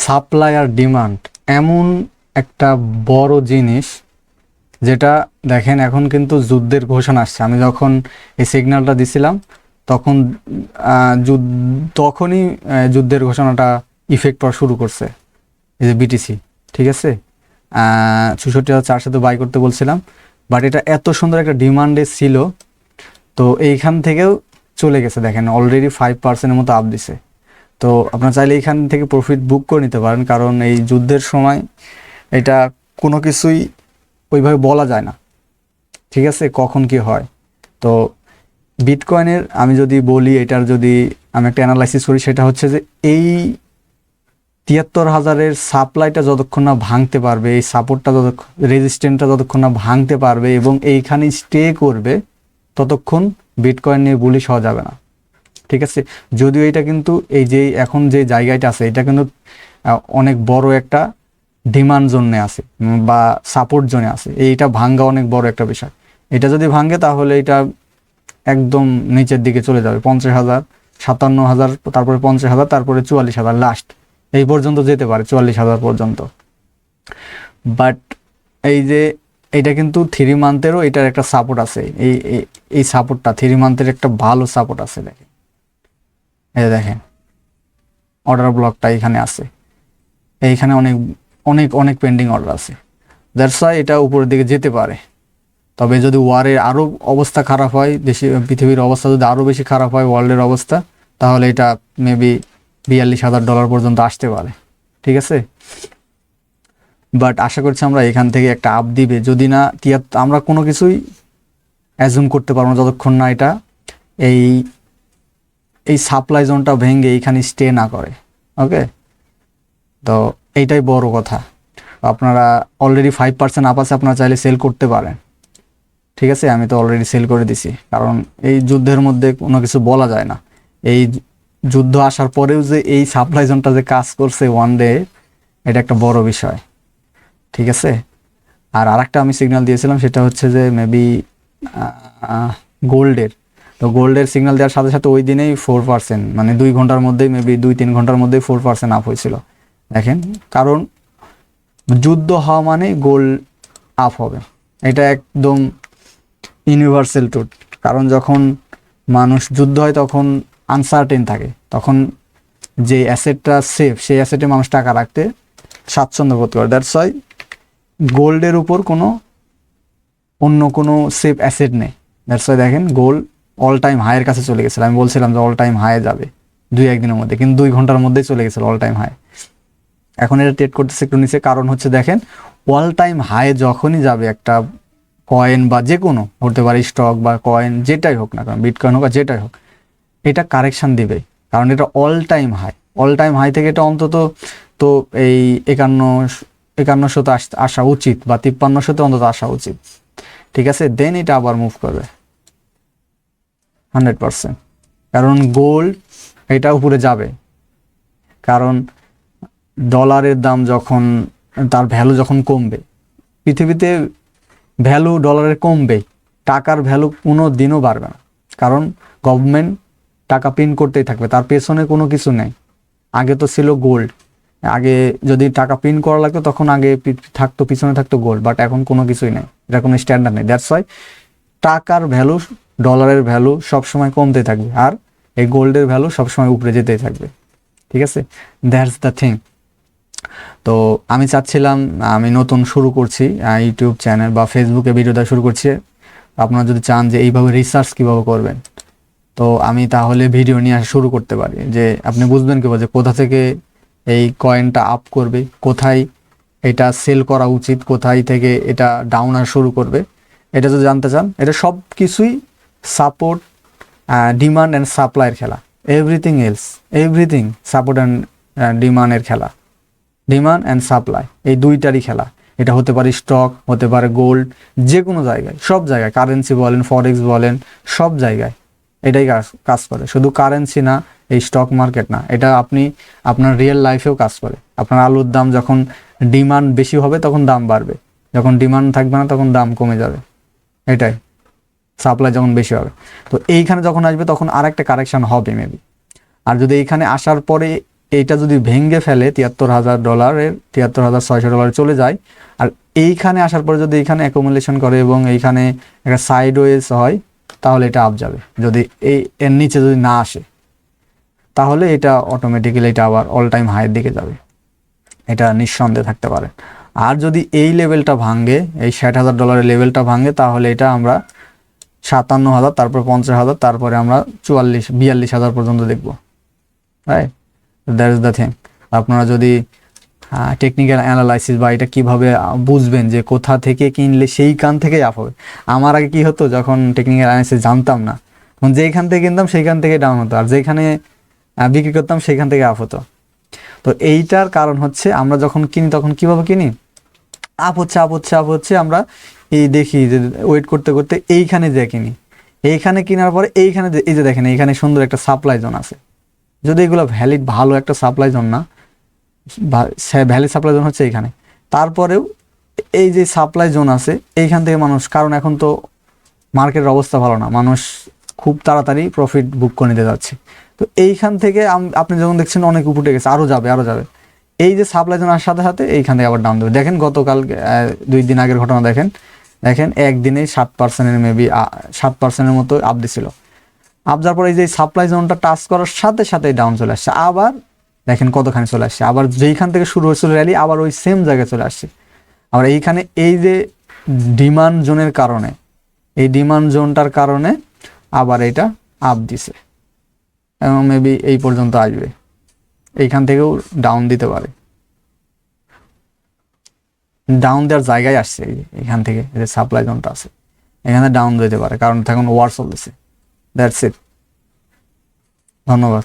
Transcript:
Supply আর demand এমন একটা বড় জিনিস, যেটা দেখেন এখন কিন্তু যুদ্ধের ঘোষণা আসছে। আমি যখন এই সিগন্যালটা দিছিলাম তখন তখনই যুদ্ধের ঘোষণাটা ইফেক্ট পড়া শুরু করছে, এই যে বিটিসি। ঠিক আছে, 64,400 বাই করতে বলছিলাম, বাট এটা এত সুন্দর একটা ডিমান্ডে ছিল, তো এইখান থেকেও চলে গেছে। দেখেন অলরেডি 5%-এর মতো আপ দিছে। তো আপনারা চাইলে এইখান থেকে প্রফিট বুক করে নিতে পারেন, কারণ এই যুদ্ধের সময় এটা কোনো কিছুই ওইভাবে বলা যায় না। ঠিক আছে, কখন কি হয়। তো বিটকয়েনের আমি যদি বলি, এটার যদি আমি একটা অ্যানালাইসিস করি, সেটা হচ্ছে যে এই 73,000-এর সাপ্লাইটা যতক্ষণ না ভাঙতে পারবে, এই সাপোর্টটা রেজিস্ট্যান্টটা যতক্ষণ না ভাঙতে পারবে এবং এইখানে স্টে করবে, ততক্ষণ বিটকয়েন নিয়ে বুলিশ হওয়া যাবে না। ঠিক আছে, যদিও এটা কিন্তু এই যে এখন যে জায়গাটা আছে, এটা কিন্তু অনেক বড় একটা ডিমান্ড জোনে আছে বা সাপোর্ট জোনে আছে। এইটা ভাঙ্গা অনেক বড় একটা বিষয়। এটা যদি ভাঙে তাহলে এটা একদম নিচের দিকে চলে যাবে, 50,000, 57,000, তারপরে 50,000, তারপরে 44,000, লাস্ট এই পর্যন্ত যেতে পারে, 44,000 পর্যন্ত। বাট এই যে এটা কিন্তু 3 মান্থেরও এটার একটা সাপোর্ট আছে। এই সাপোর্টটা 3 মান্থের একটা ভালো সাপোর্ট আছে। দেখেন, এই দেখেন অর্ডার ব্লকটা এখানে আছে, এইখানে অনেক অনেক অনেক পেন্ডিং অর্ডার আছে। দ্যাটস ওয়াই এটা উপরের দিকে যেতে পারে। তবে যদি ওয়ারের আরও অবস্থা খারাপ হয়, পৃথিবীর অবস্থা যদি আরও বেশি খারাপ হয়, ওয়ার্ল্ডের অবস্থা, তাহলে এটা মেবি $42,000 পর্যন্ত আসতে পারে। ঠিক আছে, বাট আশা করছি আমরা এখান থেকে একটা আপ দিবে। যদি না আমরা কোনো কিছুই অ্যাজুম করতে পারবো না যতক্ষণ না এটা এই এই সাপ্লাই জোনটা ভেঙে এইখানে স্টে না করে। ওকে, তো এইটাই বড় কথা। আপনারা অলরেডি 5% আপ আছে, আপনারা চাইলে সেল করতে পারেন। ঠিক আছে, আমি তো অলরেডি সেল করে দিছি, কারণ এই যুদ্ধের মধ্যে কোনো কিছু বলা যায় না। এই যুদ্ধ আসার পরেও যে এই সাপ্লাই জোনটা যে কাজ করছে ওয়ান ডে, এটা একটা বড় বিষয়। ঠিক আছে, আর আরেকটা আমি সিগন্যাল দিয়েছিলাম, সেটা হচ্ছে যে মেবি গোল্ডের। তো গোল্ডের সিগন্যাল দেওয়ার সাথে সাথে ওই দিনেই 4%, মানে 2 ঘন্টার মধ্যেই, মেবি 2-3 ঘন্টার মধ্যেই 4% আপ হয়েছিল। দেখেন, কারণ যুদ্ধ হওয়া মানে গোল্ড আপ হবে, এটা একদম ইউনিভার্সাল ট্রুথ। কারণ যখন মানুষ যুদ্ধ হয় তখন আনসার্টেন থাকে, তখন যে অ্যাসেটটা সেফ, সেই অ্যাসেটে মানুষ টাকা রাখতে স্বাচ্ছন্দ্য বোধ করে। দ্যাটস ওয়াই গোল্ডের উপর অন্য কোনো সেফ অ্যাসেট নেই। দ্যাটস ওয়াই দেখেন গোল্ড অল টাইম হাইয়ের কাছে চলে গেছিলো। আমি বলছিলাম যে অল টাইম হাইয়ে যাবে 2-1 দিনের মধ্যে, কিন্তু 2 ঘন্টার মধ্যেই চলে গেছিলো অল টাইম হাই। এখন এটা ট্রেড করতেছে একটু নিচে, কারণ হচ্ছে দেখেন অল টাইম হাই যখনই যাবে একটা কয়েন বা যে কোনো হতে পারে, স্টক বা কয়েন যেটাই হোক না, কারণ বিটকয়েন হোক বা যেটাই হোক, এটা কারেকশান দিবে। কারণ এটা all time high, all time high থেকে এটা অন্তত তো এই 5100-তে আসা উচিত, বা 5300-তে অন্তত আসা উচিত। ঠিক আছে, দেন এটা আবার মুভ করবে 100%, কারণ গোল্ড এটা উপরে যাবে। কারণ ডলারের দাম যখন, তার ভ্যালু যখন কমবে, পৃথিবীতে ভ্যালু ডলারের কমবে, টাকার ভ্যালু কোনো দিনও বাড়বে না। কারণ গভর্নমেন্ট টাকা প্রিন্ট করতেই থাকবে, তার পেছনে কোনো কিছু নেই। আগে তো ছিল গোল্ড, আগে যদি টাকা প্রিন্ট করা লাগতো তখন আগে থাকতো, পিছনে থাকতো গোল্ড, বাট এখন কোনো কিছুই নেই, এটা কোনো স্ট্যান্ডার্ড নেই। দ্যাটস ওয়াই টাকার ভ্যালু, ডলারের ভ্যালু সবসময় কমতে থাকবে, আর এই গোল্ডের ভ্যালু সবসময় উপরে যেতেই থাকবে। ঠিক আছে, দ্যাটস দ্য থিং। তো আমি চাচ্ছিলাম, আমি নতুন শুরু করছি ইউটিউব চ্যানেল বা ফেসবুকে ভিডিও দেওয়া শুরু করছি। আপনারা যদি চান যে এইভাবে রিসার্চ কীভাবে করবেন, তো আমি তাহলে ভিডিও নিয়ে আসা শুরু করতে পারি, যে আপনি বুঝবেন কীভাবে যে কোথা থেকে এই কয়েনটা আপ করবে, কোথায় এটা সেল করা উচিত, কোথায় থেকে এটা ডাউন আসা শুরু করবে। এটা যদি জানতে চান, এটা সব কিছুই সাপোর্ট, ডিমান্ড অ্যান্ড সাপ্লাইয়ের খেলা। এভরিথিং সাপোর্ট অ্যান্ড ডিমান্ডের খেলা, ডিমান্ড অ্যান্ড সাপ্লাই, এই দুইটারই খেলা। এটা হতে পারে স্টক, হতে পারে গোল্ড, যে কোনো জায়গায়, সব জায়গায়, কারেন্সি বলেন, ফরেক্স বলেন, সব জায়গায় এটাই কাজ করে। শুধু কারেন্সি না, এই স্টক মার্কেট না, এটা আপনি আপনার রিয়েল লাইফেও কাজ করে। আপনার আলুর দাম যখন ডিমান্ড বেশি হবে তখন দাম বাড়বে, যখন ডিমান্ড থাকবে না তখন দাম কমে যাবে। এটাই, সাপ্লাই যখন বেশি হবে। তো এইখানে যখন আসবে তখন আর একটা কারেকশান হবে মেবি। আর যদি এইখানে আসার পরে এইটা যদি ভেঙে ফেলে $73,000 $73,600 চলে যায়, আর এইখানে আসার পরে যদি এইখানে অ্যাকুমুলেশন করে এবং এইখানে একটা সাইডওয়েজ হয়, তাহলে এটা আপ যাবে। যদি এর নিচে যদি না আসে, তাহলে এটা অটোমেটিক্যালি এটা আবার অল টাইম হাইয়ের দিকে যাবে, এটা নিঃসন্দেহে থাকতে পারে। আর যদি এই লেভেলটা ভাঙে, এই $60,000 লেভেলটা ভাঙে, তাহলে এটা আমরা 57,000, তারপর 50,000, তারপরে আমরা 42,000 পর্যন্ত দেখবো। Right, that is the thing. আপনারা যদি টেকনিক্যাল অ্যানালাইসিস বা এটা কীভাবে বুঝবেন যে কোথা থেকে কিনলে সেইখান থেকেই আপ হবে। আমার আগে কী হতো, যখন টেকনিক্যাল অ্যানালাইসিস জানতাম না, তখন যেইখান থেকে কিনতাম সেইখান থেকে ডাউন হতো, আর যেখানে বিক্রি করতাম সেইখান থেকে আপ হতো। তো এইটার কারণ হচ্ছে আমরা যখন কিনি তখন কীভাবে কিনি, আপ হচ্ছে আপ হচ্ছে আপ হচ্ছে, আমরা এই দেখি যে ওয়েট করতে করতে এইখানে যে কিনি, এইখানে কেনার পরে এইখানে এই যে দেখেন এইখানে সুন্দর একটা সাপ্লাই জোন আছে। যদি এগুলো ভ্যালিড ভালো একটা সাপ্লাই জোন না, ভ্যালিড সাপ্লাই জোন হচ্ছে এইখানে, তারপরেও এই যে সাপ্লাই জোন আছে এইখান থেকে মানুষ, কারণ এখন তো মার্কেটের অবস্থা ভালো না, মানুষ খুব তাড়াতাড়ি প্রফিট বুক করে নিতে যাচ্ছে। তো এইখান থেকে আপনি যখন দেখছেন অনেক উপরে গেছে, আরও যাবে আরও যাবে, এই যে সাপ্লাই জোন আসার সাথে সাথে এইখান থেকে আবার ডাউন দেবে। দেখেন গতকাল 2 দিন আগের ঘটনা দেখেন একদিনে 7% মেবি 7% মতো আপ দিছিল। আপ যাওয়ার পরে এই যে সাপ্লাই জোনটা টাচ করার সাথে সাথে ডাউন চলে আসছে, আবার দেখেন কতখানি চলে আসছে, আবার যেইখান থেকে শুরু হয়েছিল র্যালি আবার ওই সেম জায়গায় চলে আসছে। আবার এইখানে এই যে ডিমান্ড জোনের কারণে, এই ডিমান্ড জোনটার কারণে আবার এটা আপ দিছে এবং মেবি এই পর্যন্ত আসবে, এইখান থেকেও ডাউন দিতে পারে, ডাউন দেওয়ার জায়গায় আসছে এইখান থেকে যে সাপ্লাই জোনটা আছে এখানে ডাউন দিতে পারে, কারণ এখন ওয়ার চলতেছে। দ্যাটস ইট, ধন্যবাদ।